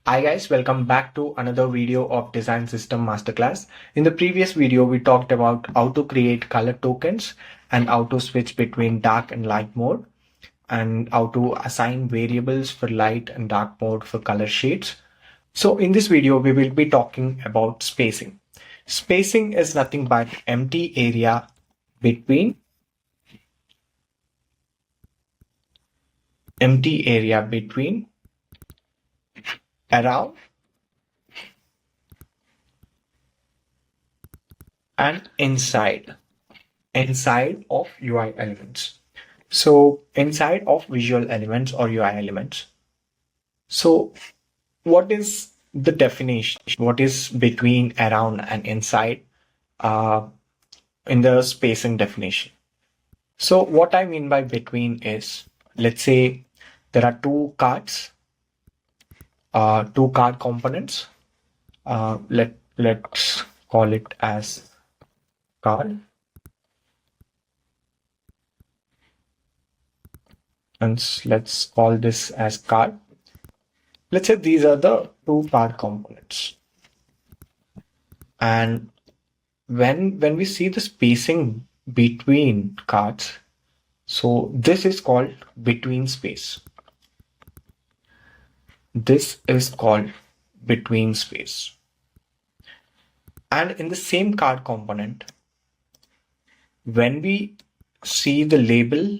Hi guys, welcome back to another video of Design System Masterclass. In the previous video, we talked about how to create color tokens and how to switch between dark and light mode and how to assign variables for light and dark mode for color shades. So in this video, we will be talking about spacing. Spacing is nothing but empty area between around and inside of UI elements. So inside of visual elements or UI elements. So what is the definition? What is between, around, and inside in the spacing definition? So what I mean by between is, let's say there are two cards, two card components. Let's call it as card. And let's call this as card. Let's say these are the two card components. And when we see the spacing between cards, so this is called between space. This is called between space. And in the same card component, when we see the label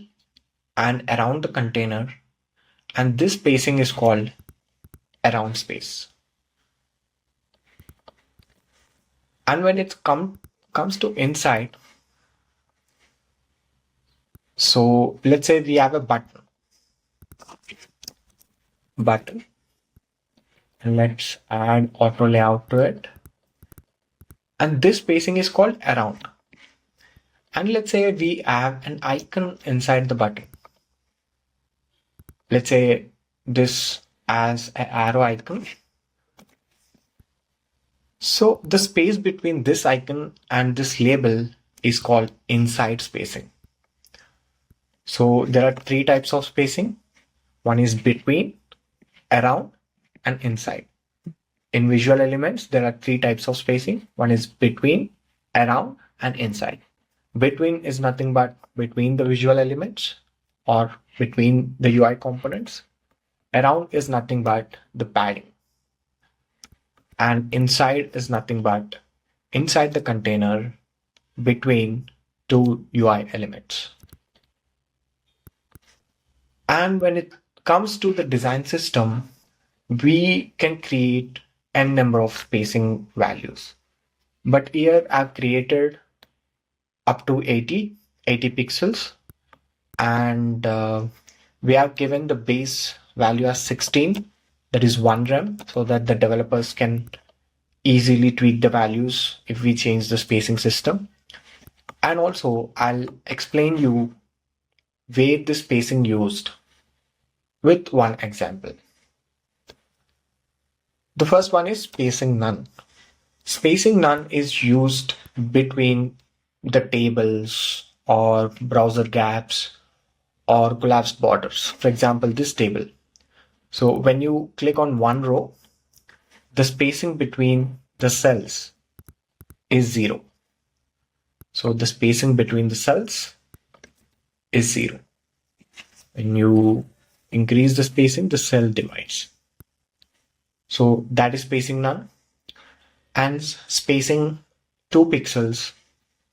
and around the container, and this spacing is called around space. And when it comes to inside, so let's say we have a button, and let's add auto layout to it, and this spacing is called around. And let's say we have an icon inside the button. Let's say this as an arrow icon. So the space between this icon and this label is called inside spacing. So there are three types of spacing. One is between, around, and inside. In visual elements, there are three types of spacing. One is between, around, and inside. Between is nothing but between the visual elements or between the UI components. Around is nothing but the padding. And inside is nothing but inside the container between two UI elements. And when it comes to the design system, we can create n number of spacing values. But here I've created up to 80 pixels, and we have given the base value as 16, that is 1 rem, so that the developers can easily tweak the values if we change the spacing system. And also I'll explain you where the spacing used with one example. The first one is spacing none. Spacing none is used between the tables or browser gaps or collapsed borders. For example, this table. So when you click on one row, the spacing between the cells is 0. So the spacing between the cells is 0. When you increase the spacing, the cell divides. So that is spacing none. And spacing 2 pixels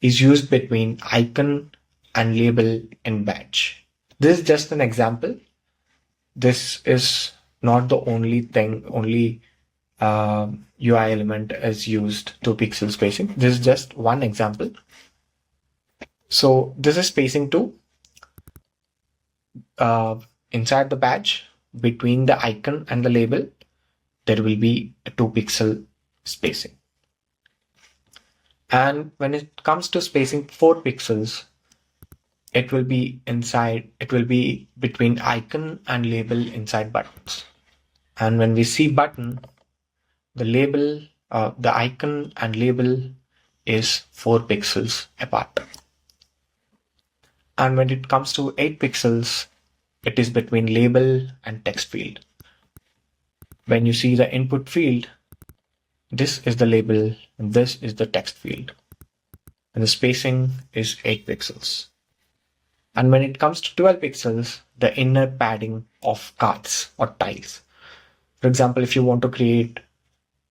is used between icon and label in batch. This is just an example. This is not the only thing, UI element is used 2 pixel spacing. This is just one example. So this is spacing 2. Inside the batch, between the icon and the label, there will be a 2 pixel spacing. And when it comes to spacing 4 pixels, it will be between icon and label inside buttons. And when we see button, the label, the icon and label is 4 pixels apart. And when it comes to 8 pixels, it is between label and text field. When you see the input field, this is the label and this is the text field. And the spacing is 8 pixels. And when it comes to 12 pixels, the inner padding of cards or tiles. For example, if you want to create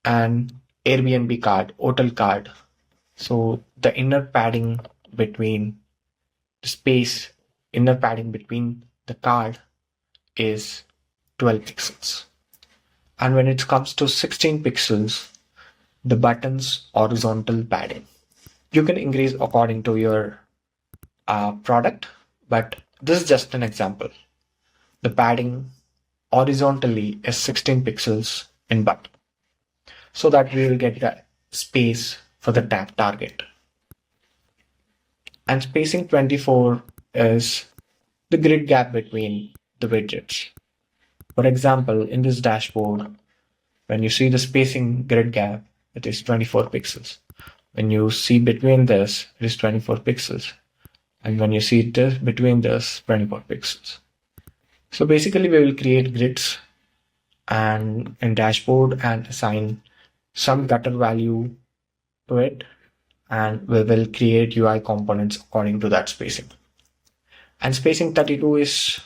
an Airbnb card, hotel card, so the inner padding between the space, inner padding between the card is 12 pixels. And when it comes to 16 pixels, the button's horizontal padding. You can increase according to your product, but this is just an example. The padding horizontally is 16 pixels in button, so that we will get the space for the target. And spacing 24 is the grid gap between the widgets. For example, in this dashboard, when you see the spacing grid gap, it is 24 pixels. When you see between this, it is 24 pixels. And when you see this between this, 24 pixels. So basically we will create grids and in dashboard and assign some gutter value to it, and we will create UI components according to that spacing. And spacing 32 is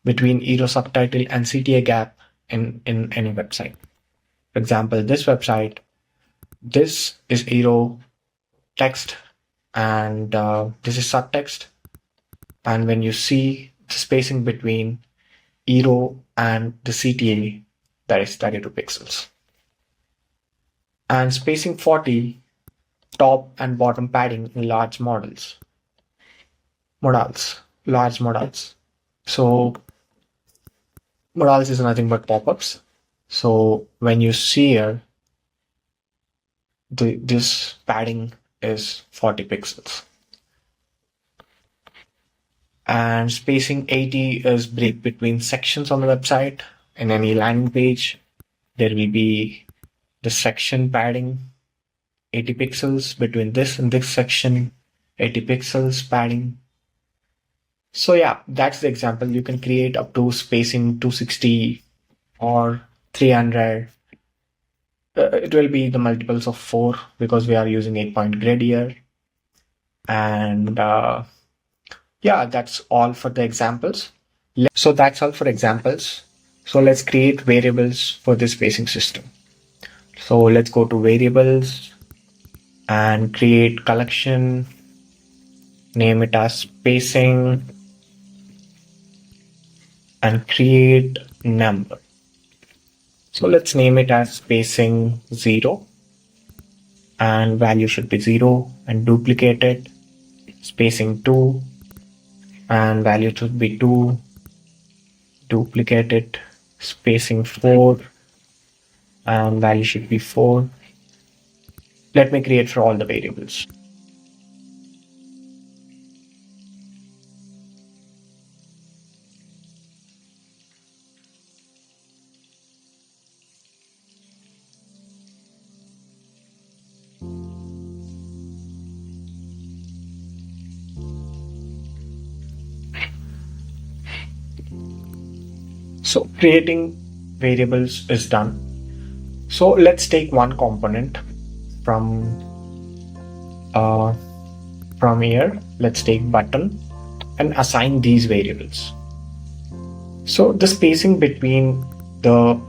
between hero subtitle and CTA gap in any website. For example, this website, this is hero text and this is subtext. And when you see the spacing between hero and the CTA, that is 32 pixels. And spacing 40, top and bottom padding in large models. Large models. So models is nothing but pop-ups. So when you see here, this padding is 40 pixels. And spacing 80 is break between sections on the website. In any landing page, there will be the section padding 80 pixels between this and this section, 80 pixels padding. So yeah, that's the example. You can create up to spacing 260 or 300. It will be the multiples of 4 because we are using 8-point grid here. And yeah, that's all for the examples. So that's all for examples. So let's create variables for this spacing system. So let's go to variables and create collection, name it as spacing, and create number. So let's name it as spacing 0 and value should be 0 and duplicate it. Spacing 2 and value should be 2, duplicate it. Spacing 4 and value should be 4. Let me create for all the variables. So creating variables is done. So let's take one component from here. Let's take button and assign these variables. So the spacing between the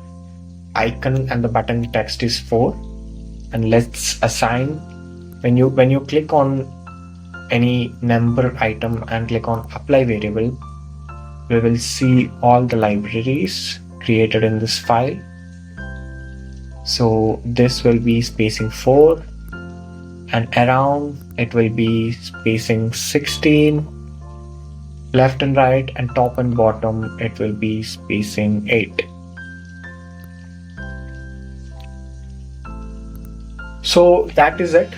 icon and the button text is 4, and let's assign when you click on any number item and click on apply variable, we will see all the libraries created in this file. So this will be spacing 4 and around it will be spacing 16, left and right, and top and bottom it will be spacing 8. So that is it.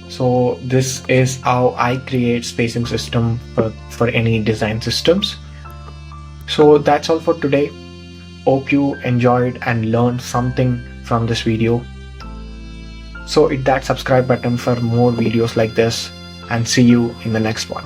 So this is how I create spacing system for any design systems. So that's all for today. Hope you enjoyed and learned something from this video. So hit that subscribe button for more videos like this and see you in the next one.